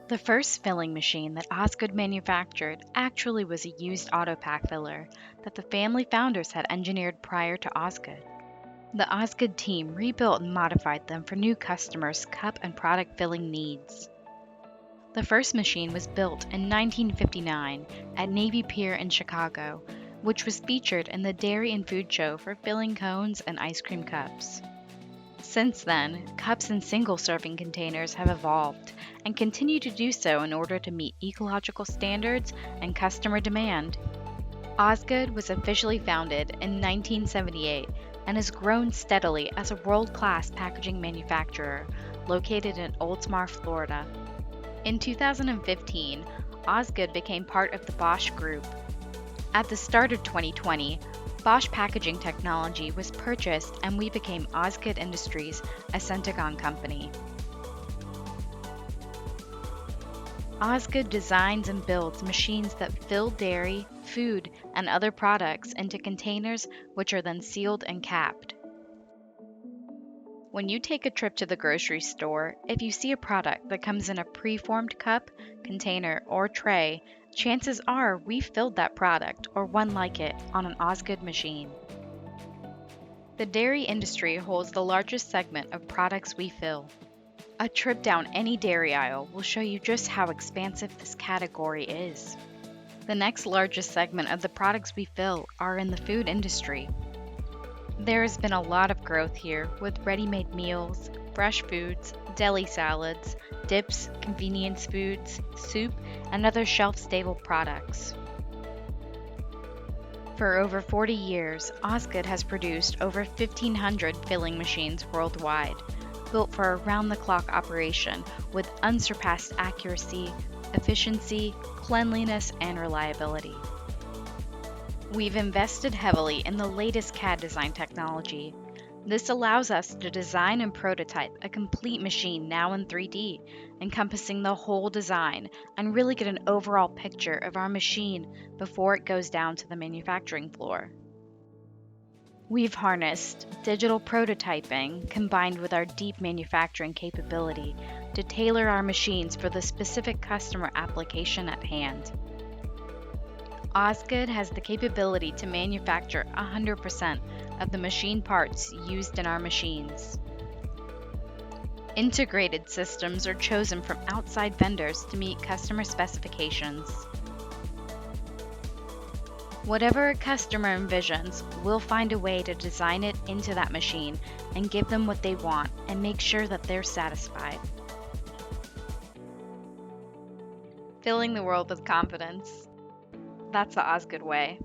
The first filling machine that Osgood manufactured actually was a used autopack filler that the family founders had engineered prior to Osgood. The Osgood team rebuilt and modified them for new customers' cup and product filling needs. The first machine was built in 1959 at Navy Pier in Chicago, which was featured in the Dairy and Food Show for filling cones and ice cream cups. Since then, cups and single-serving containers have evolved and continue to do so in order to meet ecological standards and customer demand. Osgood was officially founded in 1978 and has grown steadily as a world-class packaging manufacturer located in Oldsmar, Florida. In 2015, Osgood became part of the Bosch Group. At the start of 2020, Bosch packaging technology was purchased and we became Osgood Industries, a Syntegon Company. Osgood designs and builds machines that fill dairy, food, and other products into containers which are then sealed and capped. When you take a trip to the grocery store, if you see a product that comes in a pre-formed cup, container, or tray, chances are we filled that product or one like it on an Osgood machine. The dairy industry holds the largest segment of products we fill. A trip down any dairy aisle will show you just how expansive this category is. The next largest segment of the products we fill are in the food industry. There has been a lot of growth here with ready-made meals, fresh foods, deli salads, dips, convenience foods, soup, and other shelf-stable products. For over 40 years, Osgood has produced over 1,500 filling machines worldwide, built for around-the-clock operation with unsurpassed accuracy, efficiency, cleanliness, and reliability. We've invested heavily in the latest CAD design technology. This allows us to design and prototype a complete machine now in 3D, encompassing the whole design, and really get an overall picture of our machine before it goes down to the manufacturing floor. We've harnessed digital prototyping combined with our deep manufacturing capability to tailor our machines for the specific customer application at hand. Osgood has the capability to manufacture 100% of the machine parts used in our machines. Integrated systems are chosen from outside vendors to meet customer specifications. Whatever a customer envisions, we'll find a way to design it into that machine and give them what they want and make sure that they're satisfied. Filling the world with confidence. That's the Osgood way.